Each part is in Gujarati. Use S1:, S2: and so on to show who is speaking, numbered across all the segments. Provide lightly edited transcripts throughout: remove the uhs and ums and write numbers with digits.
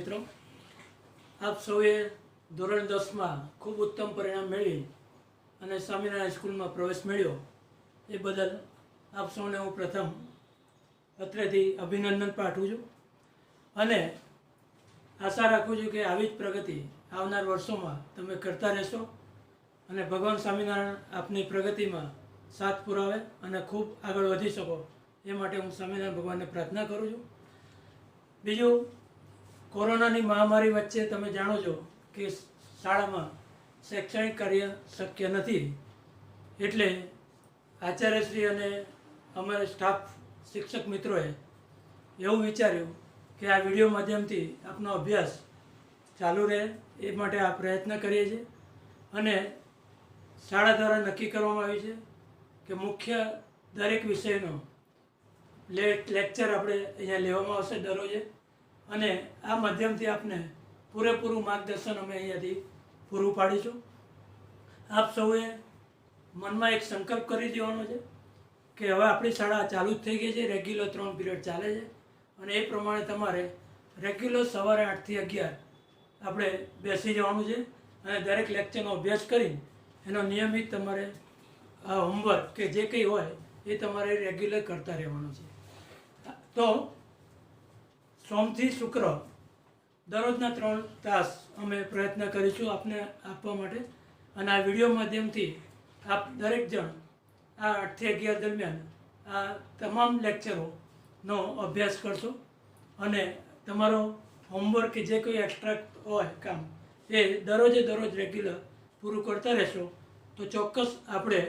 S1: મિત્રો, આપ સૌએ ધોરણ 10માં ખૂબ ઉત્તમ પરિણામ મેળવી અને સ્વામિનારાયણ સ્કૂલમાં પ્રવેશ મેળવ્યો એ બદલ આપ સૌને હું પ્રથમ અત્રેથી અભિનંદન પાઠવું છું અને આશા રાખું છું કે આવી જ પ્રગતિ આવનાર વર્ષોમાં તમે કરતા રહેશો અને ભગવાન સ્વામિનારાયણ આપની પ્રગતિમાં સાથ પુરાવે અને ખૂબ આગળ વધી શકો એ માટે હું સ્વામિનારાયણ ભગવાનને પ્રાર્થના કરું છું। બીજું, કોરોનાની મહામારી વચ્ચે તમે જાણો છો કે શાળામાં શૈક્ષણિક કાર્ય શક્ય નથી, એટલે આચાર્યશ્રી અને અમારા સ્ટાફ શિક્ષક મિત્રોએ એવું વિચાર્યું કે આ વિડીયો માધ્યમથી આપનો અભ્યાસ ચાલુ રહે એ માટે આ પ્રયત્ન કરીએ છીએ અને શાળા દ્વારા નક્કી કરવામાં આવ્યું છે કે મુખ્ય દરેક વિષયનો લેક્ચર આપણે અહીંયા લેવામાં આવશે દરરોજે અને આ માધ્યમથી આપને પૂરેપૂરું માર્ગદર્શન અમે અહીંયાથી પૂરું પાડીશું। આપ સૌએ મનમાં એક સંકલ્પ કરી દેવાનો છે કે હવે આપણી શાળા ચાલુ જ થઈ ગઈ છે, રેગ્યુલર 3 પીરિયડ ચાલે છે અને એ પ્રમાણે તમારે રેગ્યુલર સવારે 8 થી 11 આપણે બેસી જવાનું છે અને દરેક લેક્ચરનો અભ્યાસ કરી એનો નિયમિત તમારે આ હોમવર્ક કે જે કંઈ હોય એ તમારે રેગ્યુલર કરતા રહેવાનું છે। તો સોમથી શુક્ર દરરોજના 3 તાસ અમે પ્રયત્ન કરીશું આપને આપવા માટે અને આ વિડીયો માધ્યમથી આપ દરેક જણ આ 8 થી 11 દરમિયાન આ તમામ લેક્ચરોનો અભ્યાસ કરશો અને તમારો હોમવર્ક કે જે કોઈ એક્સ્ટ્રા હોય કામ એ દરરોજ રેગ્યુલર પૂરું કરતા રહેશો તો ચોક્કસ આપણે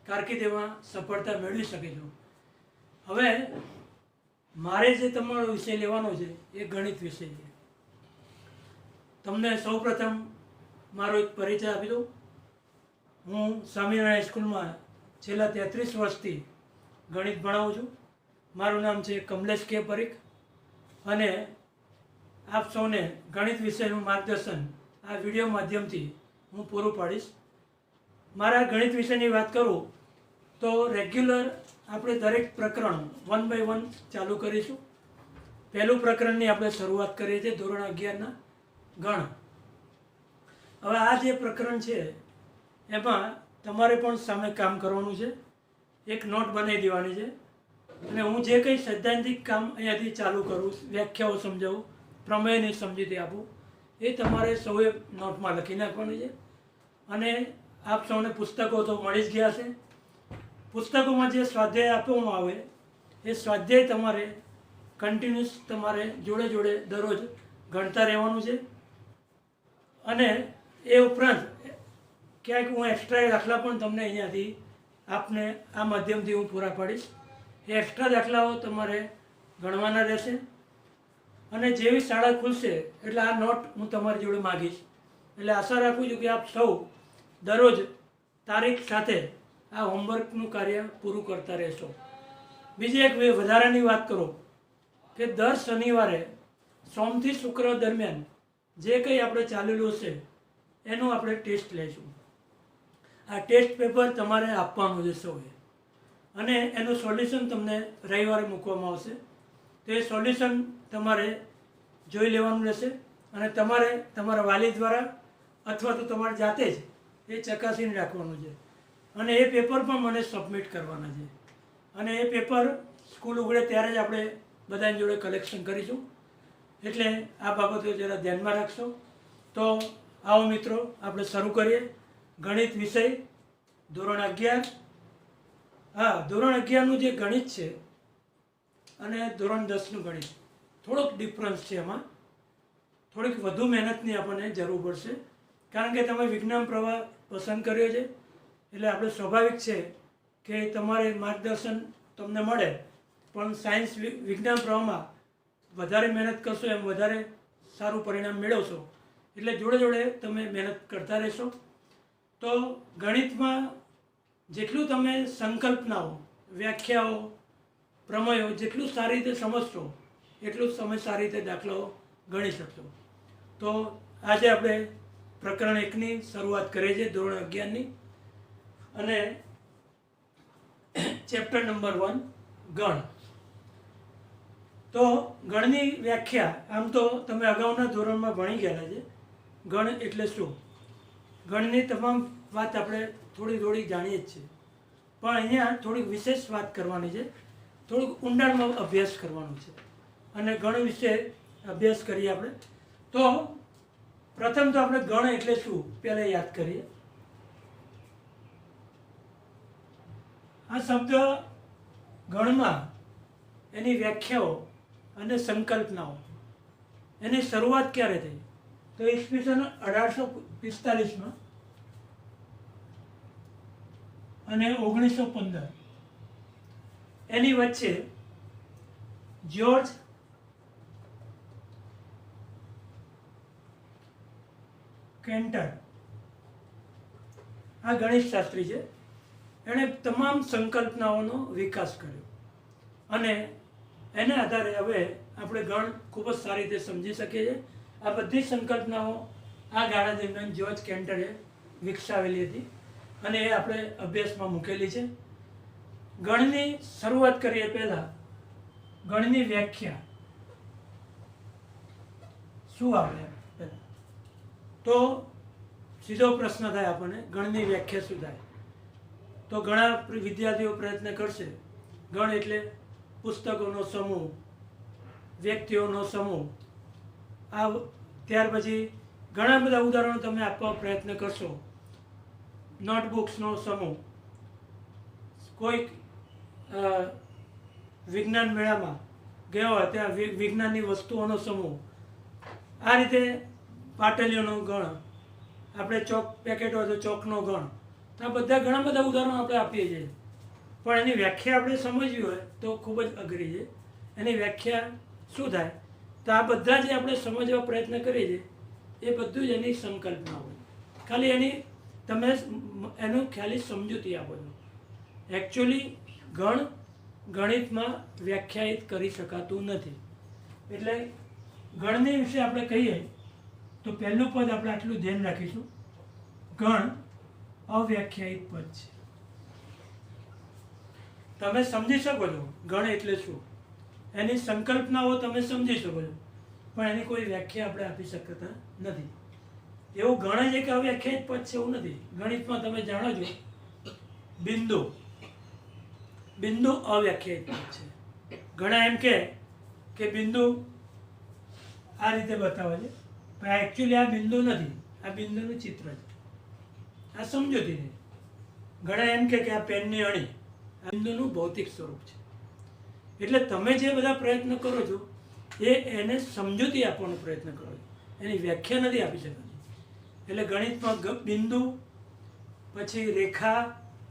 S1: કારકિર્દીમાં સફળતા મેળવી શકીશું। હવે મારે જે તમારો વિષય લેવાનો છે એ ગણિત વિષય છે। તમને સૌપ્રથમ મારો એક પરિચય આપી દઉં। હું સ્વામિનારાયણ સ્કૂલમાં છેલ્લા 33 વર્ષથી ગણિત ભણાવું છું। મારું નામ છે કમલેશ કે પરીખ અને આપ સૌને ગણિત વિષયનું માર્ગદર્શન આ વિડીયો માધ્યમથી હું પૂરું પાડીશ। મારા ગણિત વિષયની વાત કરું તો રેગ્યુલર આપણે દરેક પ્રકરણ 1 by 1 ચાલુ કરીશું। પહેલું પ્રકરણની આપણે શરૂઆત કરીએ છીએ ધોરણ 11ના ગણ। હવે આ જે પ્રકરણ છે એમાં તમારે પણ સામે કામ કરવાનું છે, એક નોટ બનાવી દેવાની છે અને હું જે કંઈ સૈદ્ધાંતિક કામ અહીંયાથી ચાલુ કરું, વ્યાખ્યાઓ સમજાવું, પ્રમેયની સમજૂતી આપું એ તમારે સૌએ નોટમાં લખી નાખવાની છે અને આપ સૌને પુસ્તકો તો મળી જ ગયા છે। પુસ્તકોમાં જે સ્વાધ્યાય આપવામાં આવે એ સ્વાધ્યાય તમારે કન્ટિન્યુઅસ તમારે જોડે દરરોજ ગણતા રહેવાનું છે અને એ ઉપરાંત ક્યાંક હું એક્સ્ટ્રા દાખલા પણ તમને અહીંયાથી આપને આ માધ્યમથી હું પૂરા પાડીશ। એ એક્સ્ટ્રા દાખલાઓ તમારે ગણવાના રહેશે અને જેવી શાળા ખુલશે એટલે આ નોટ હું તમારી જોડે માગીશ। એટલે આશા રાખું છું કે આપ સૌ દરરોજ તારીખ સાથે આ હોમવર્કનું કાર્ય પૂરું કરતા રહેશો। બીજી એક વધારાની વાત કરું કે દર શનિવારે સોમથી શુક્ર દરમિયાન જે કંઈ આપણે ચાલેલું હશે એનું આપણે ટેસ્ટ લઈશું। આ ટેસ્ટ પેપર તમારે આપવાનું છે સૌએ અને એનું સોલ્યુશન તમને રવિવારે મૂકવામાં આવશે। તો એ સોલ્યુશન તમારે જોઈ લેવાનું રહેશે અને તમારે તમારા વાલી દ્વારા અથવા તો તમારે જાતે જ એ ચકાસીને રાખવાનું છે અને એ પેપર પણ મને સબમિટ કરવાના છે અને એ પેપર સ્કૂલ ઉઘડે ત્યારે જ આપણે બધાની જોડે કલેક્શન કરીશું। એટલે આ બાબતો જરા ધ્યાનમાં રાખશો। તો આવો મિત્રો, આપણે શરૂ કરીએ ગણિત વિષય ધોરણ 11। હા, ધોરણ 11નું જે ગણિત છે અને ધોરણ 10નું ગણિત થોડોક ડિફરન્સ છે, એમાં થોડીક વધુ મહેનતની આપણને જરૂર પડશે કારણ કે તમે વિજ્ઞાન પ્રવાહ પસંદ કર્યો છે એટલે આપણે સ્વાભાવિક છે કે તમારે માર્ગદર્શન તમને મળે, પણ સાયન્સ વિજ્ઞાન પ્રવાહમાં વધારે મહેનત કરશો એમ વધારે સારું પરિણામ મેળવશો, એટલે જોડે તમે મહેનત કરતા રહેશો। તો ગણિતમાં જેટલું તમે સંકલ્પનાઓ, વ્યાખ્યાઓ, પ્રમેયો જેટલું સારી રીતે સમજશો એટલું જ તમે સારી રીતે દાખલાઓ ગણી શકશો। તો આજે આપણે પ્રકરણ 1ની શરૂઆત કરીએ છીએ ધોરણ 11ની અને ચેપ્ટર નંબર 1 ગણ। તો ગણની વ્યાખ્યા આમ તો તમે અગાઉના ધોરણમાં ભણી ગયેલા છે. ગણ એટલે શું? ગણની તમામ વાત આપણે થોડી જાણીએ જ છીએ, પણ અહીંયા થોડીક વિશેષ વાત કરવાની છે, થોડુંક ઊંડાણમાં અભ્યાસ કરવાનો છે અને ગણ વિશે અભ્યાસ કરીએ આપણે. તો પ્રથમ તો આપણે ગણ એટલે શું પહેલાં યાદ કરીએ. આ શબ્દ ગણમાં એની વ્યાખ્યાઓ અને સંકલ્પનાઓ એની શરૂઆત ક્યારે થઈ? તો ઈસવીસન 1845 અને 1915 એની વચ્ચે જ્યોર્જ કેન્ટર આ ગણિતશાસ્ત્રી છે, એણે તમામ સંકલ્પનાઓનો વિકાસ કર્યો અને એના આધારે હવે આપણે ગણ ખૂબ જ સારી રીતે સમજી શકીએ છીએ. આ બધી સંકલ્પનાઓ આ ગાળા દરમિયાન જ્યોર્જ કેન્ટરે વિકસાવેલી હતી અને એ આપણે અભ્યાસમાં મૂકેલી છે. ગણની શરૂઆત કરીએ પહેલાં ગણની વ્યાખ્યા શું આવે પહેલાં તો સીધો પ્રશ્ન થાય આપણને, ગણની વ્યાખ્યા શું થાય? તો ઘણા વિદ્યાર્થીઓ પ્રયત્ન કરશે. ગણ એટલે પુસ્તકોનો સમૂહ, વ્યક્તિઓનો સમૂહ. આ ત્યાર પછી ઘણા બધા ઉદાહરણો તમે આપવા પ્રયત્ન કરશો. નોટબુક્સનો સમૂહ, કોઈક વિજ્ઞાન મેળામાં ગયો હોય ત્યાં વિજ્ઞાનની વસ્તુઓનો સમૂહ. આ રીતે પાટલીઓનો ગણ, આપણે ચોક પેકેટ હોય તો ચોકનો ગણ. આ બધા ઘણા બધા ઉદાહરણો આપણે આપીએ છીએ, પણ એની વ્યાખ્યા આપણે સમજવી હોય તો ખૂબ જ અઘરી છે. એની વ્યાખ્યા શું થાય? તો આ બધા જે આપણે સમજવા પ્રયત્ન કરીએ છીએ એ બધું જ એની સંકલ્પના હોય. ખાલી એની તમે એનું ખાલી સમજૂતી આપો છો. એકચ્યુઅલી ગણ ગણિતમાં વ્યાખ્યાયિત કરી શકાતું નથી. એટલે ગણની વિશે આપણે કહીએ તો પહેલું પદ આપણે આટલું ધ્યાન રાખીશું, ગણ અવ્યાખ્યાયિત પદ છે. તમે સમજી શકો છો ગણ એટલે શું, એની સંકલ્પનાઓ તમે સમજી શકો છો, પણ એની કોઈ વ્યાખ્યા આપણે આપી શકતા નથી. એવું ગણ જ એક અવ્યાખ્યાયિત પદ છે એવું નથી. ગણિતમાં તમે જાણો છો બિંદુ અવ્યાખ્યાયિત પદ છે. ઘણા એમ કે બિંદુ આ રીતે બતાવે છે, પણ એકચ્યુઅલી આ બિંદુ નથી, આ બિંદુનું ચિત્ર છે, આ સમજૂતી છે. ઘણા એમ કે આ પેનની અણી, આ બિંદુનું ભૌતિક સ્વરૂપ છે. એટલે તમે જે બધા પ્રયત્ન કરો છો એ એને સમજૂતી આપવાનો પ્રયત્ન કરો છો, એની વ્યાખ્યા નથી આપી શકતી. એટલે ગણિતમાં બિંદુ પછી રેખા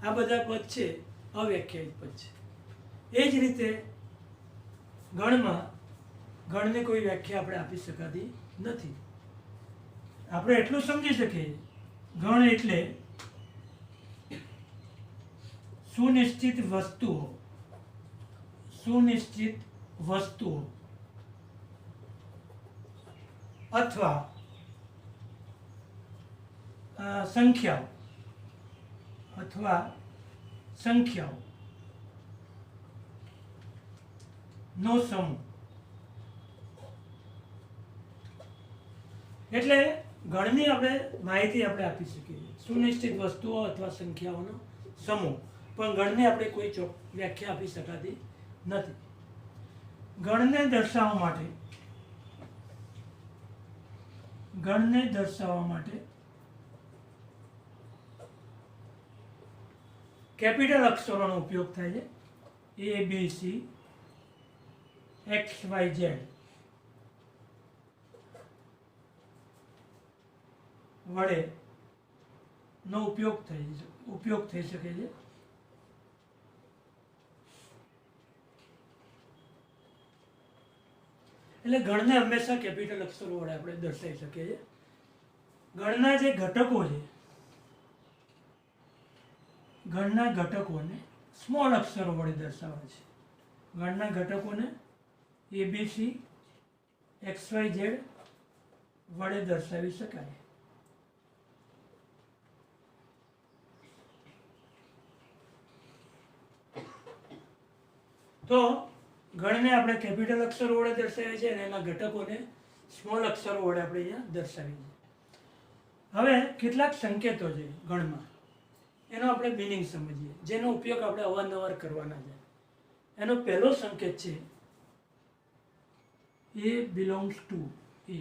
S1: આ બધા પદ છે અવ્યાખ્યાયિત પદ છે. એ જ રીતે ગણની કોઈ વ્યાખ્યા આપણે આપી શકાતી નથી. આપણે એટલું સમજી શકીએ ગણ એટલે સુનિશ્ચિત વસ્તુઓ અથવા સંખ્યાઓ નો સમૂહ. એટલે ગણની આપણે માહિતી આપણે આપી શકીએ સુનિશ્ચિત વસ્તુઓ અથવા સંખ્યાઓનો સમૂહ, પણ ગણને આપણે કોઈ વ્યાખ્યા આપી શકાતી નથી. ગણને દર્શાવવા માટે કેપિટલ અક્ષરોનો ઉપયોગ થાય છે. ABC XYZ વડે નો ઉપયોગ થઈ શકે છે. એટલે ગણને હંમેશા કેપિટલ અક્ષરો વડે આપણે દર્શાવી શકીએ છીએ. ગણના જે ઘટકો છે, ગણના ઘટકોને સ્મોલ અક્ષરો વડે દર્શાવે છે. ગણના ઘટકોને ABC XYZ વડે દર્શાવી શકાય. તો ગણને આપણે કેપિટલ અક્ષરો વડે દર્શાવીએ છીએ અને એના ઘટકોને સ્મોલ અક્ષરો વડે આપણે અહીંયા દર્શાવીએ છીએ. હવે કેટલાક સંકેતો છે ગણમાં, એનો આપણે મિનિંગ સમજીએ, જેનો ઉપયોગ આપણે અવારનવાર કરવાના છે. એનો પહેલો સંકેત છે એ બિલોંગ્સ ટુ એ.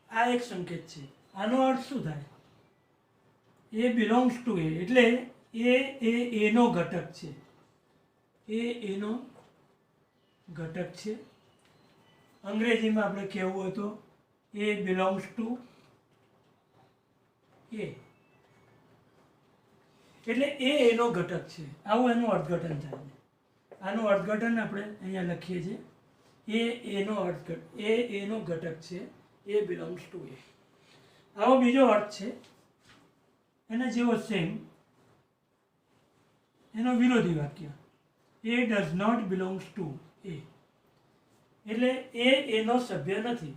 S1: આ એક સંકેત છે. આનો અર્થ શું થાય? એ બિલોંગ્સ ટુ એ એટલે એનો ઘટક છે. એનો ઘટક છે. અંગ્રેજીમાં આપણે કહેવું હોય તો એ બિલોંગ્સ ટુ એ એટલે એનો ઘટક છે. આવું એનું અર્થઘટન થાય છે. આનું અર્થઘટન આપણે અહીંયા લખીએ છીએ એનો ઘટક છે. એ બિલોંગ્સ ટુ એ. આવો બીજો અર્થ છે એના જેવો સેમ, એનો વિરોધી વાક્ય A does not belongs to એ એટલે એનો સભ્ય નથી.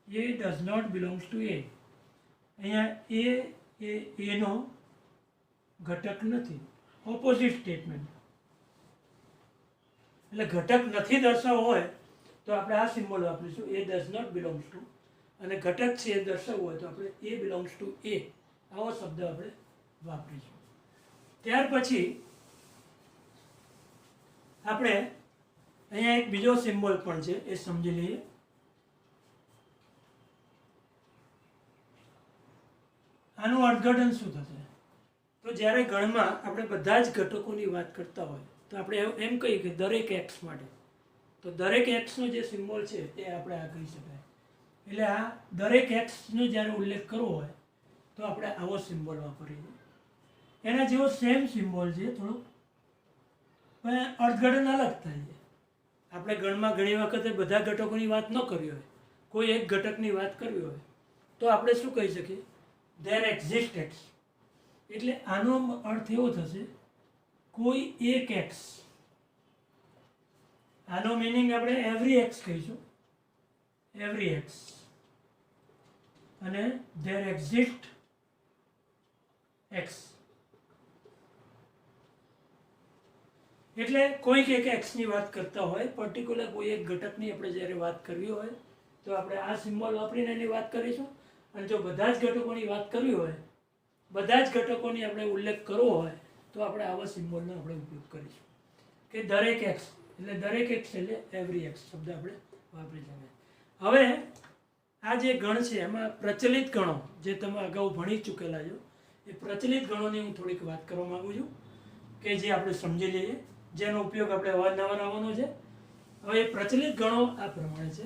S1: A does not belongs to એ. અહીંયા એનો ઘટક નથી. ઓપોઝિટ સ્ટેટમેન્ટ એટલે ઘટક નથી દર્શાવવો હોય તો આપણે આ સિમ્બોલ વાપરીશું A does not belongs to, અને ઘટક છે એ દર્શાવવું હોય તો આપણે એ બિલોંગ્સ ટુ એ આવો શબ્દ આપણે વાપરીશું. ત્યાર પછી આપણે અહીંયા એક બીજો સિમ્બોલ પણ છે એ સમજી લઈએ. આનું અર્થઘટન શું થશે? તો જ્યારે ગણમાં આપણે બધા જ ઘટકોની વાત કરતા હોય તો આપણે એમ કહીએ કે દરેક એક્સ માટે, તો દરેક એક્સનો જે સિમ્બોલ છે એ આપણે આ કહી શકાય. એટલે આ દરેક એક્સનો જ્યારે ઉલ્લેખ કરવો હોય તો આપણે આવો સિમ્બોલ વાપરીએ. એના જેવો સેમ સિમ્બોલ છે થોડુંક, પણ અર્થઘટન અલગ થાય છે. આપણે ગણમાં ઘણી વખતે બધા ઘટકોની વાત ન કરવી હોય, કોઈ એક ઘટકની વાત કરવી હોય તો આપણે શું કહી શકીએ? There exist x. એટલે આનો અર્થ એવો થશે કોઈ એક એક્સ. આનો મિનિંગ આપણે એવરી એક્સ કહીશું, એવરી એક્સ. અને ધેર એક્ઝિસ્ટ એક્સ એટલે કોઈક એક એક્સની વાત કરતા હોય, પર્ટિક્યુલર કોઈ એક ઘટકની આપણે જ્યારે વાત કરવી હોય તો આપણે આ સિમ્બોલ વાપરીને એની વાત કરીશું. અને જો બધા જ ઘટકોની વાત કરવી હોય, બધા જ ઘટકોની આપણે ઉલ્લેખ કરવો હોય તો આપણે આવા સિમ્બોલનો આપણે ઉપયોગ કરીશું કે દરેક એક્સ એટલે દરેક એક્સ એટલે એવરી એક્સ શબ્દ આપણે વાપરી શકીએ. હવે આ જે ગણ છે એમાં પ્રચલિત ગણો જે તમે અગાઉ ભણી ચૂકેલા છો એ પ્રચલિત ગણોની હું થોડીક વાત કરવા માગું છું કે જે આપણે સમજી લઈએ, જેનો ઉપયોગ આપણે અવારનવાર આવવાનો છે. હવે એ પ્રચલિત ગણો આ પ્રમાણે છે.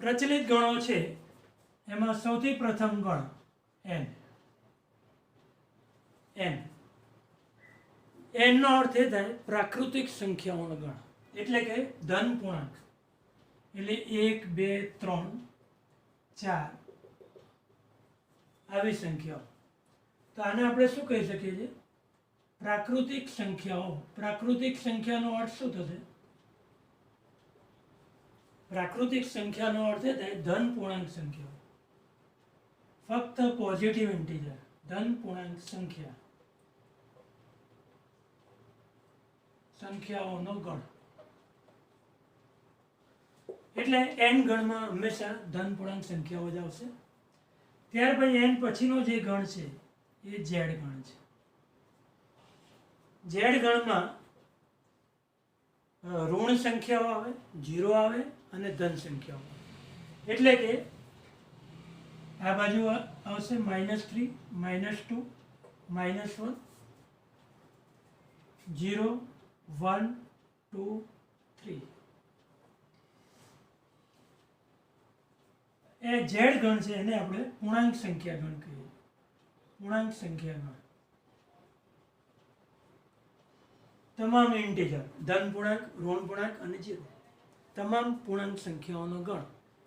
S1: પ્રચલિત ગણો છે એમાં સૌથી પ્રથમ ગણ એન. એનનો અર્થ એ થાય પ્રાકૃતિક સંખ્યાઓનો ગણ, એટલે કે ધન પૂર્ણાંક. એટલે 1 2 3 4 આવી સંખ્યાઓ. તો આને આપણે શું કહી શકીએ છીએ? પ્રાકૃતિક સંખ્યાઓ. પ્રાકૃતિક સંખ્યાનો અર્થ શું થશે? પ્રાકૃતિક સંખ્યાનો અર્થ એ થાય ધન પૂર્ણાંક સંખ્યાઓ. ફક્ત પોઝિટિવ ઇન્ટીજર, ધન પૂર્ણાંક સંખ્યાઓનો ગણ. એટલે એન ગણમાં હંમેશા ધન પૂર્ણાંક સંખ્યાઓ જ આવશે. ત્યાર પછી એન પછીનો જે ગણ છે એ ઝેડ ગણ છે. ઝેડ ગણમાં ઋણ સંખ્યાઓ આવે, 0 આવે અને ધન સંખ્યાઓ. એટલે કે આ બાજુ આવશે -3 -2 -1 0 1 2 3. એ ઝેડ ગણ છે એને આપણે પૂર્ણાંક સંખ્યા ગણ કહીએ. પૂર્ણાંક સંખ્યા ગણ તમામ ઇન્ટીજર, ધન પૂર્ણાંક, ઋણ પૂર્ણાંક અને 0 તમામ પૂર્ણાંક સંખ્યાઓનો ગણ,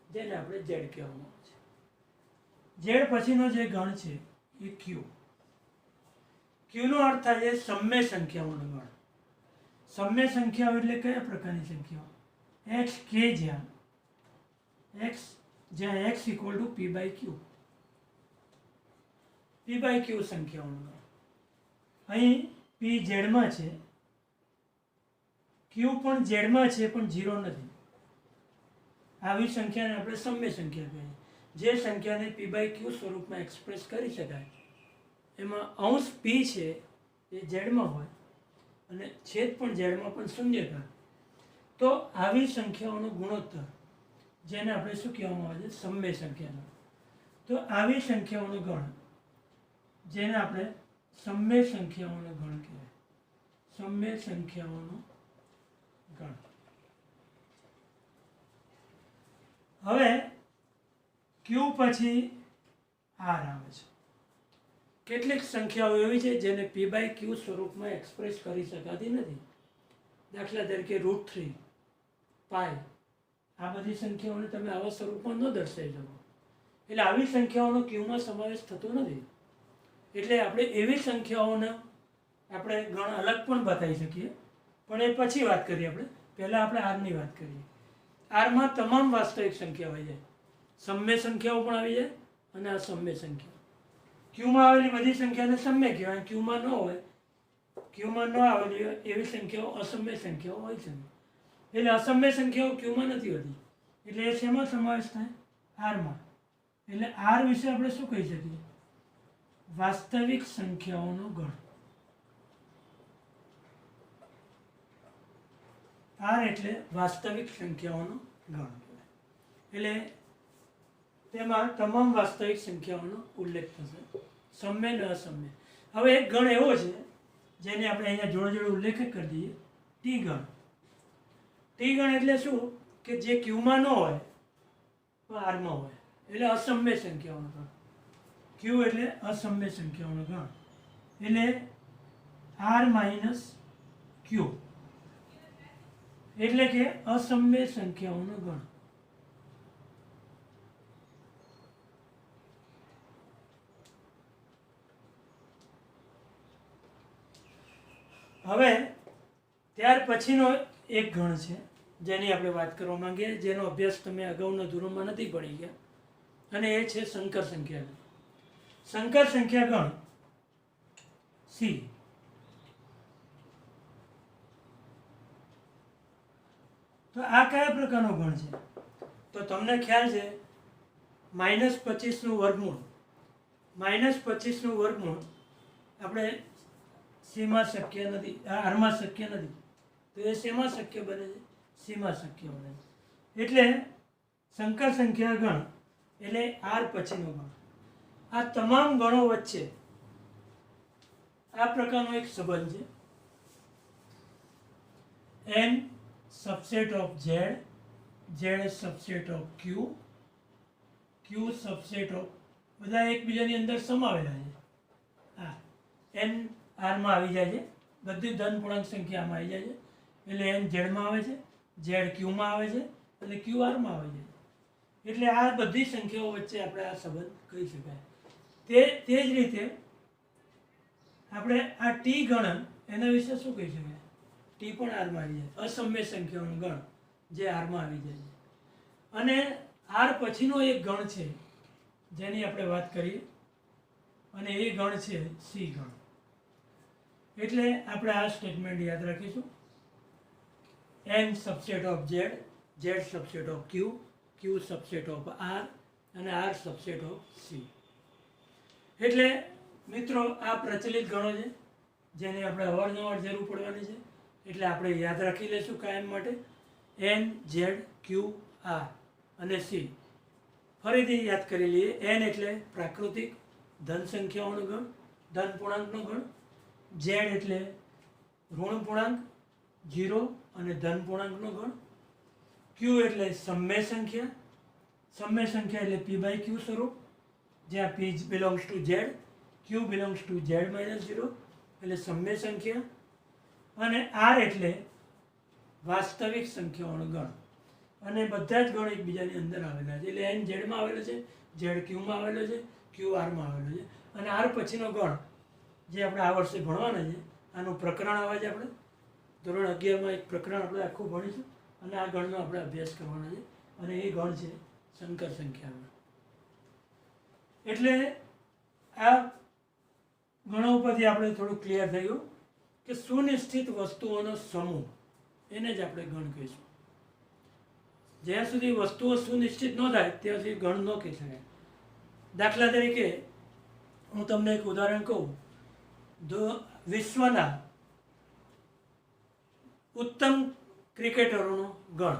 S1: જેને આપણે ઝેડ કહેવામાં આવે છે. ઝેડ પછીનો જે ગણ છે એ ક્યુ. ક્યુનો અર્થ થાય છે સમ્ય સંખ્યાઓનો ગણ. સમ્ય સંખ્યાઓ એટલે કયા પ્રકારની સંખ્યાઓ? એક્સ કે જ્યાં x = p/q પી બાય ક્યુ સંખ્યાઓનો ગણ. અહીં પી ઝેડમાં છે, ક્યુ પણ ઝેડમાં છે પણ 0 નથી. આવી સંખ્યાને આપણે સમય સંખ્યા કહીએ. જે સંખ્યાને પી બાય ક્યુ સ્વરૂપમાં એક્સપ્રેસ કરી શકાય, એમાં અંશ પી છે એ ઝેડમાં હોય અને છેદ પણ ઝેડમાં પણ શૂન્યતા, તો આવી સંખ્યાઓનો ગુણોત્તર, જેને આપણે શું કહેવામાં આવે છે, સમય સંખ્યાનો. તો આવી સંખ્યાઓનો ગણ, જેને આપણે સમય સંખ્યાઓનો ગણ કહેવાય. સમય સંખ્યાઓનો ગણ. હવે ક્યુ પછી આર આવે છે. કેટલીક સંખ્યાઓ એવી છે જેને પી બાય ક્યુ સ્વરૂપમાં એક્સપ્રેસ કરી શકાતી નથી. દાખલા તરીકે √3, પાય, આ બધી સંખ્યાઓને તમે આવા સ્વરૂપમાં ન દર્શાવી શકો. એટલે આવી સંખ્યાઓનો ક્યુમાં સમાવેશ થતો નથી. એટલે આપણે એવી સંખ્યાઓને આપણે ગણ અલગ પણ બતાવી શકીએ, પણ એ પછી વાત કરીએ. આપણે પહેલાં આપણે આરની વાત કરીએ. આરમાં તમામ વાસ્તવિક સંખ્યા આવી જાય, સમય સંખ્યાઓ પણ આવી જાય અને અસમય સંખ્યા. ક્યુમાં આવેલી બધી સંખ્યાને સમય કહેવાય. ક્યુમાં ન હોય, ક્યુમાં ન આવેલી હોય એવી સંખ્યાઓ અસમય સંખ્યાઓ હોય છે. એટલે અસમય સંખ્યાઓ ક્યુમાં નથી હોતી. એટલે એ શેમાં સમાવેશ થાય? આરમાં. એટલે આર વિશે આપણે શું કહી શકીએ? વાસ્તવિક સંખ્યાઓનો ગણ. આર એટલે વાસ્તવિક સંખ્યાઓનો ગણ કહેવાય. એટલે તેમાં તમામ વાસ્તવિક સંખ્યાઓનો ઉલ્લેખ થશે, સમય અને અસમય. હવે એક ગણ એવો છે જેને આપણે અહીંયા જોડે જોડે ઉલ્લેખ કરી દઈએ, ટી ગણ. ટી ગણ એટલે શું કે જે ક્યુમાં ન હોય પણ આરમાં હોય, એટલે અસમય સંખ્યાઓનો ગણ. ક્યુ એટલે અસમય સંખ્યાઓનો ગણ. એટલે આર માઇનસ ક્યુ એટલે કે અસમય સંખ્યાઓનો ગણ. હવે ત્યાર પછીનો એક ગણ છે જેની આપણે વાત કરવા માંગીએ, જેનો અભ્યાસ તમે અગાઉના ધોરણમાં નથી પડી ગયા, અને એ છે સંકર સંખ્યા. સંકર સંખ્યા ગણ સી. તો આ કયા પ્રકારનો ગણ છે? તો તમને ખ્યાલ છે -25નું વર્ગમૂળ. -25નું વર્ગમૂળ આપણે સીમાં શક્ય નથી, આરમાં શક્ય નથી. તો એ શેમાં શક્ય બને છે? સીમાં શક્ય બને છે. એટલે સંકર સંખ્યા ગણ એટલે આર પછીનો ગણ. આ તમામ ગણો વચ્ચે આ પ્રકારનો એક સંબંધ છે, n subset of Z, Z subset of Q, Q subset of, બધા એકબીજાની અંદર સમાવેલા છે. હા, n આરમાં આવી જાય છે, બધી ધન પૂર્ણાંક સંખ્યા આમાં આવી જાય છે. એટલે n ઝેડમાં આવે છે, ઝેડ ક્યુમાં આવે છે અને ક્યુ આરમાં આવે છે. એટલે આ બધી સંખ્યાઓ વચ્ચે આપણે આ સંબંધ કહી શકાય. તે જ રીતે આપણે આ ટી ગણ, એના વિશે શું કહી શકાય? ટી પણ આરમાં આવી જાય, અસમય સંખ્યાઓનો ગણ જે આરમાં આવી જાય છે. અને આર પછીનો એક ગણ છે જેની આપણે વાત કરીએ, અને એ ગણ છે સી ગણ. એટલે આપણે આ સ્ટેટમેન્ટ યાદ રાખીશું, n subset of Z, Z subset of Q, Q subset of R અને આર સબસેટ ઓફ સી. એટલે મિત્રો આ પ્રચલિત ગણો છે જેની આપણે અવારનવાર જરૂર પડવાની છે. એટલે આપણે યાદ રાખી લઈશું કાયમ માટે, n ઝેડ ક્યુ આર અને સી. ફરીથી યાદ કરી લઈએ. n એટલે પ્રાકૃતિક ધન સંખ્યાઓનો ગણ, ધન પૂર્ણાંકનો ગણ. ઝેડ એટલે ઋણ પૂર્ણાંક 0 અને ધન પૂર્ણાંકનો ગણ. ક્યુ એટલે સમય સંખ્યા, સમય સંખ્યા એટલે પી બાય ક્યુ સ્વરૂપ, જ્યાં P belongs to Z, Q belongs to Z -0 એટલે સમય સંખ્યા. અને આર એટલે વાસ્તવિક સંખ્યાઓનો ગણ. અને બધા જ ગણ એકબીજાની અંદર આવેલા છે. એટલે n ઝેડમાં આવેલો છે, ઝેડ ક્યુમાં આવેલો છે, ક્યુ આરમાં આવેલો છે. અને આર પછીનો ગણ જે આપણે આ વર્ષે ભણવાના છે, આનું પ્રકરણ આવે છે. આપણે ધોરણ 11માં એક પ્રકરણ આપણે આખું ભણીશું અને આ ગણનો આપણે અભ્યાસ કરવાના છે. અને એ ગણ છે સંકર સંખ્યા. એટલે આ ગણો ઉપરથી આપણે થોડું ક્લિયર થયું કે સુનિશ્ચિત વસ્તુઓનો સમૂહ, એને જ આપણે ગણ કહીશું. જ્યાં સુધી વસ્તુઓ સુનિશ્ચિત ન થાય ત્યાં સુધી ગણ ન કહી શકાય. દાખલા તરીકે હું તમને એક ઉદાહરણ કહું, વિશ્વના ઉત્તમ ક્રિકેટરોનો ગણ.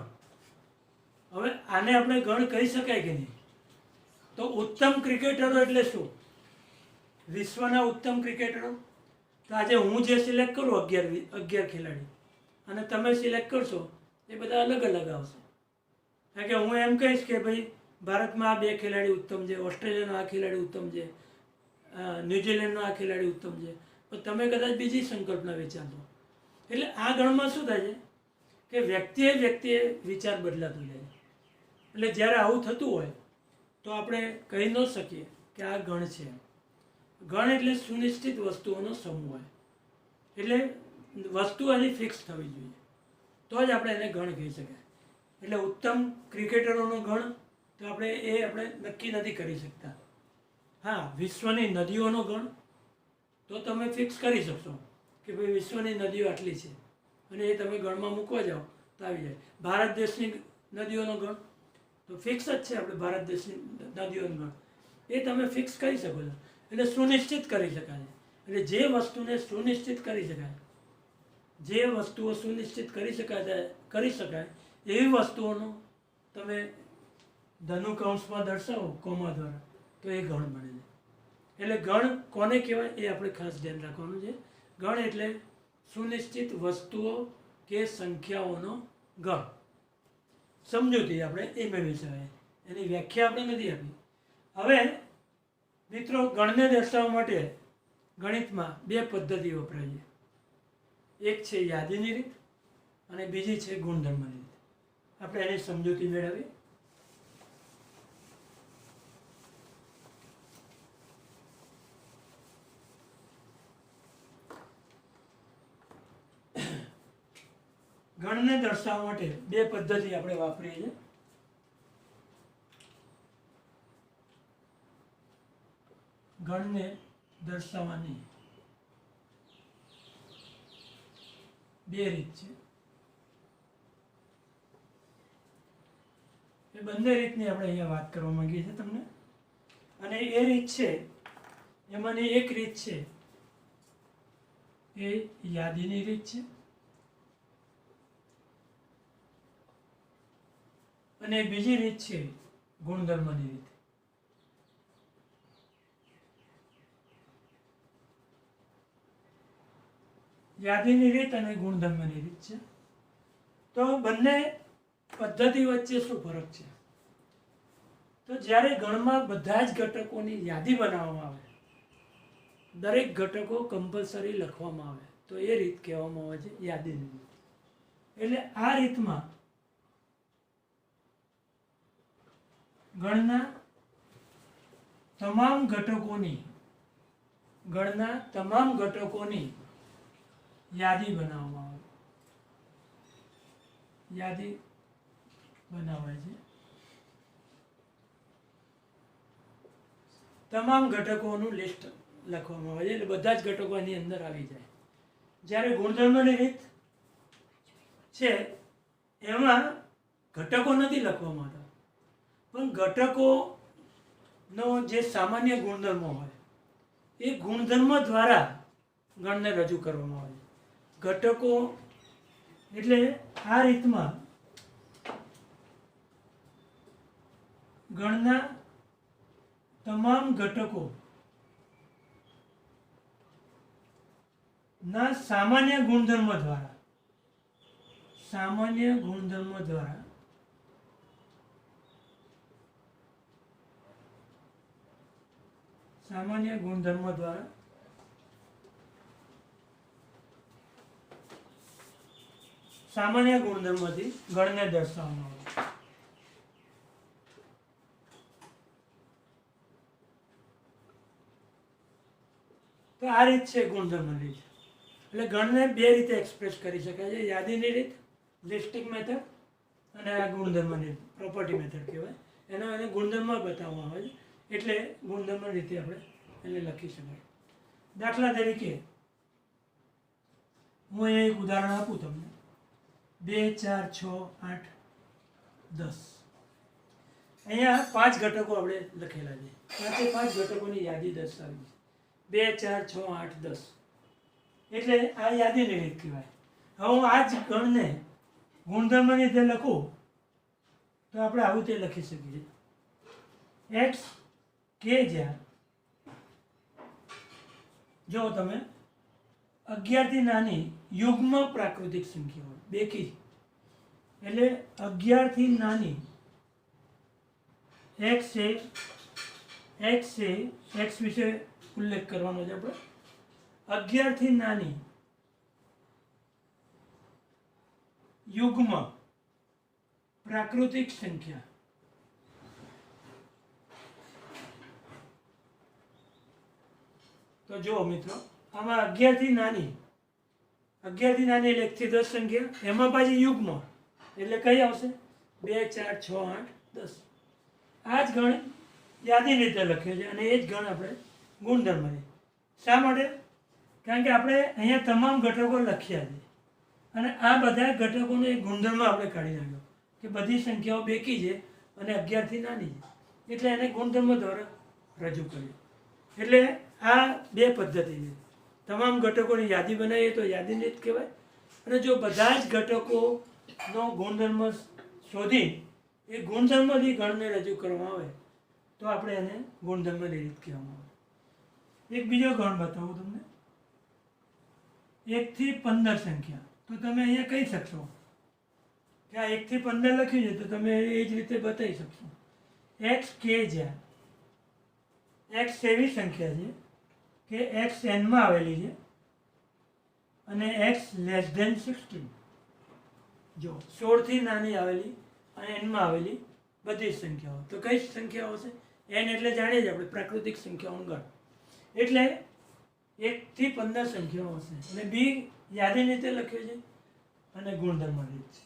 S1: હવે આને આપણે ગણ કહી શકાય કે નહીં? તો ઉત્તમ ક્રિકેટરો એટલે શું? વિશ્વના ઉત્તમ ક્રિકેટરો. તો આજે હું જે સિલેક્ટ કરું 11 ખેલાડી, અને તમે સિલેક્ટ કરશો એ બધા અલગ અલગ આવશે. કારણ કે હું એમ કહીશ કે ભાઈ ભારતમાં આ 2 ખેલાડી ઉત્તમ છે, ઓસ્ટ્રેલિયાનો આ ખેલાડી ઉત્તમ છે, ન્યૂઝીલેન્ડનો આ ખેલાડી ઉત્તમ છે, પણ તમે કદાચ બીજી સંકલ્પના વિચારશો. એટલે આ ગણમાં શું થાય છે કે વ્યક્તિએ વિચાર બદલાતો જાય. એટલે જ્યારે આવું થતું હોય તો આપણે કહી ન શકીએ કે આ ગણ છે. ગણ એટલે સુનિશ્ચિત વસ્તુઓનો સમૂહ હોય. એટલે વસ્તુ એની ફિક્સ થવી જોઈએ, તો જ આપણે એને ગણ કહી શકાય. એટલે ઉત્તમ ક્રિકેટરોનો ગણ તો આપણે નક્કી નથી કરી શકતા. હા, વિશ્વની નદીઓનો ગણ તો તમે ફિક્સ કરી શકશો કે ભાઈ વિશ્વની નદીઓ આટલી છે, અને એ તમે ગણમાં મૂકવા જાઓ તો આવી જાય. ભારત દેશની નદીઓનો ગણ તો ફિક્સ જ છે. આપણે ભારત દેશની નદીઓનો ગણ એ તમે ફિક્સ કરી શકો છો. એટલે સુનિશ્ચિત કરી શકાય. એટલે જે વસ્તુને સુનિશ્ચિત કરી શકાય, જે વસ્તુઓ સુનિશ્ચિત કરી શકાય એવી વસ્તુઓનો તમે ધનુકૌંસમાં દર્શાવો કોમા દ્વારા, તો એ ગણ બને છે. એટલે ગણ કોને કહેવાય એ આપણે ખાસ ધ્યાન રાખવાનું છે. ગણ એટલે સુનિશ્ચિત વસ્તુઓ કે સંખ્યાઓનો ગણ. સમજૂતી આપણે એ મેળવી શકાય. એની વ્યાખ્યા આપણે નથી આપી. હવે મિત્રો, ગણને દર્શાવવા માટે ગણિતમાં 2 પદ્ધતિ વપરાય છે. એક છે યાદીની રીત અને બીજી છે ગુણધર્મની રીત. આપણે એની સમજૂતી મેળવીએ. ગણને દર્શાવવા માટે 2 પદ્ધતિ આપણે વાપરીએ છીએ. ગણને દર્શાવવાની 2 રીત છે. એ બંને રીતની આપણે અહીંયા વાત કરવા માંગીએ છીએ તમને. અને એ રીત છે, એમાંની એક રીત છે એ યાદીની રીત છે, અને બીજી રીત છે ગુણધર્મની રીત. યાદીની રીત અને ગુણધર્મની રીત છે. તો બંને પદ્ધતિ વચ્ચે શું ફરક છે? તો જ્યારે ગણમાં બધા જ ઘટકોની યાદી બનાવવામાં આવે, દરેક ઘટકો કમ્પલસરી લખવામાં આવે, તો એ રીત કહેવામાં આવે છે યાદીની રીત. એટલે આ રીતમાં ગણના તમામ ઘટકોની યાદી બનાવવામાં આવે. યાદી બનાવાય છે. તમામ ઘટકોનું લિસ્ટ લખવામાં આવે છે. એટલે બધા જ ઘટકો એની અંદર આવી જાય. જ્યારે ગુણધર્મની રીત છે એમાં ઘટકો નથી લખવામાં આવતા, પણ ઘટકોનો જે સામાન્ય ગુણધર્મો હોય એ ગુણધર્મ દ્વારા ગણને રજૂ કરવામાં આવે છે. ઘટકો એટલે આ રીતમાં ગણના તમામ ઘટકોના સામાન્ય ગુણધર્મ દ્વારા સામાન્ય ગુણધર્મથી ગણને દર્શાવવામાં આવે. તો આ રીત છે ગુણધર્મની રીત. એટલે ગણને 2 રીતે એક્સપ્રેસ કરી શકાય છે. યાદીની રીત, લિસ્ટિંગ મેથડ, અને આ ગુણધર્મની રીત, પ્રોપર્ટી મેથડ કહેવાય. એને ગુણધર્મ બતાવવામાં આવે છે. એટલે ગુણધર્મની રીતે આપણે એને લખી શકાય. દાખલા તરીકે હું અહીંયા એક ઉદાહરણ આપું તમને. 2 4 6 8 10. અહીંયા 5 ઘટકો આપણે લખેલા છે. પાંચે 5 ઘટકોની યાદી દર્શાવી છે. 2 4 6 8 10. એટલે આ યાદીની રીત કહેવાય. હવે હું આ જ ગણને ગુણધર્મની રીતે લખું તો આપણે આવું તે લખી શકીએ. એક્સ કે જ્યાં જો તમે 11 થી નાની યુગ્મ પ્રાકૃતિક સંખ્યાઓ બેકી એટલે 11 થી નાની એક્સ વિશે ઉલ્લેખ કરવાનો છે આપણે. 11 થી નાની યુગ્મ પ્રાકૃતિક સંખ્યા તો જુઓ મિત્રો, આમાં 11 થી નાની એટલે 1 થી 10 સંખ્યા, એમાં પાછી યુગ્મ એટલે કઈ આવશે? 2 4 6 8 10. આ જ ગણ યાદી રીતે લખ્યો છે અને એ જ ગણ આપણે ગુણધર્મ છે. શા માટે? કારણ કે આપણે અહીંયા તમામ ઘટકો લખ્યા છે અને આ બધા ઘટકોનો એક ગુણધર્મ આપણે કાઢી નાખ્યો કે બધી સંખ્યાઓ બેકી છે અને 11 થી નાની છે, એટલે એને ગુણધર્મ દ્વારા રજૂ કર્યું. એટલે આ બે પદ્ધતિ છે. તમામ ઘટકોની યાદી બનાવીએ તો યાદીની રીત કહેવાય, અને જો બધા જ ઘટકોનો ગુણધર્મ શોધી એ ગુણધર્મથી ગણને રજૂ કરવામાં આવે તો આપણે એને ગુણધર્મની રીત કહેવામાં આવે. એક બીજો ગણ બતાવું તમને. 1 થી 15 સંખ્યા તો તમે અહીંયા કહી શકશો કે આ 1 થી 15 લખ્યું છે તો તમે એ જ રીતે બતાવી શકશો. એક્સ કે જ્યાં એક્સ એવી સંખ્યા છે કે એક્સ એનમાં આવેલી છે અને એક્સ લેસ ધેન 16. જો 16 થી નાની આવેલી અને એનમાં આવેલી બધી જ સંખ્યાઓ. તો કઈ સંખ્યાઓ છે? એન એટલે જાણીએ જ આપણે પ્રાકૃતિક સંખ્યાઓનું ગણ. એટલે 1 થી 15 સંખ્યાઓ હશે અને બી યાદી રીતે લખ્યું છે અને ગુણધર્મ રીત છે.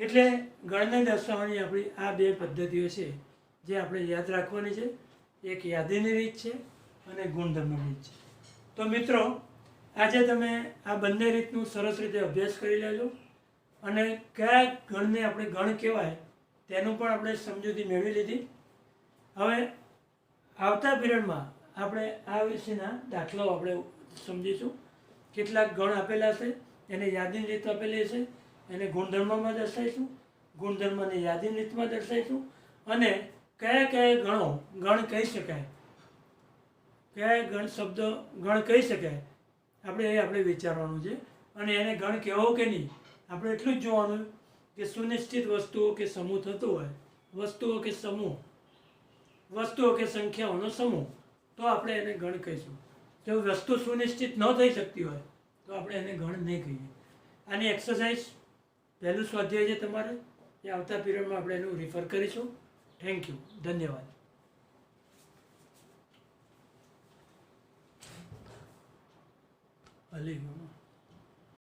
S1: એટલે ગણને દર્શાવવાની આપણી આ બે પદ્ધતિઓ છે જે આપણે યાદ રાખવાની છે. એક યાદીની રીત છે અને ગુણધર્મની રીત છે. તો મિત્રો, આજે તમે આ બંને રીતનું સરસ રીતે અભ્યાસ કરી લેજો અને કયા ગણને આપણે ગણ કહેવાય તેનું પણ આપણે સમજૂતી મેળવી લીધી. હવે આવતા પિરિયડમાં આપણે આ વિશેના દાખલાઓ આપણે સમજીશું. કેટલાક ગણ આપેલા છે, એને યાદીની રીત આપેલી છે, એને ગુણધર્મમાં દર્શાવીશું, ગુણધર્મને યાદીની રીતમાં દર્શાવીશું, અને કયા કયા ગણ કહી શકાય, કયા ગણ શબ્દ ગણ કહી શકાય આપણે વિચારવાનું છે. અને એને ગણ કહેવો કે નહીં આપણે એટલું જ જોવાનું કે સુનિશ્ચિત વસ્તુઓ કે સમૂહ થતો હોય, વસ્તુઓ કે સંખ્યાઓનો સમૂહ, તો આપણે એને ગણ કહીશું. જો વસ્તુ સુનિશ્ચિત ન થઈ શકતી હોય તો આપણે એને ગણ નહીં કહીએ. આની એક્સરસાઇઝ પહેલું સ્વાધ્યાય છે તમારે, એ આવતા પીરિયડમાં આપણે એનું રિફર કરીશું. થેન્ક યુ, ધન્યવાદ. અલી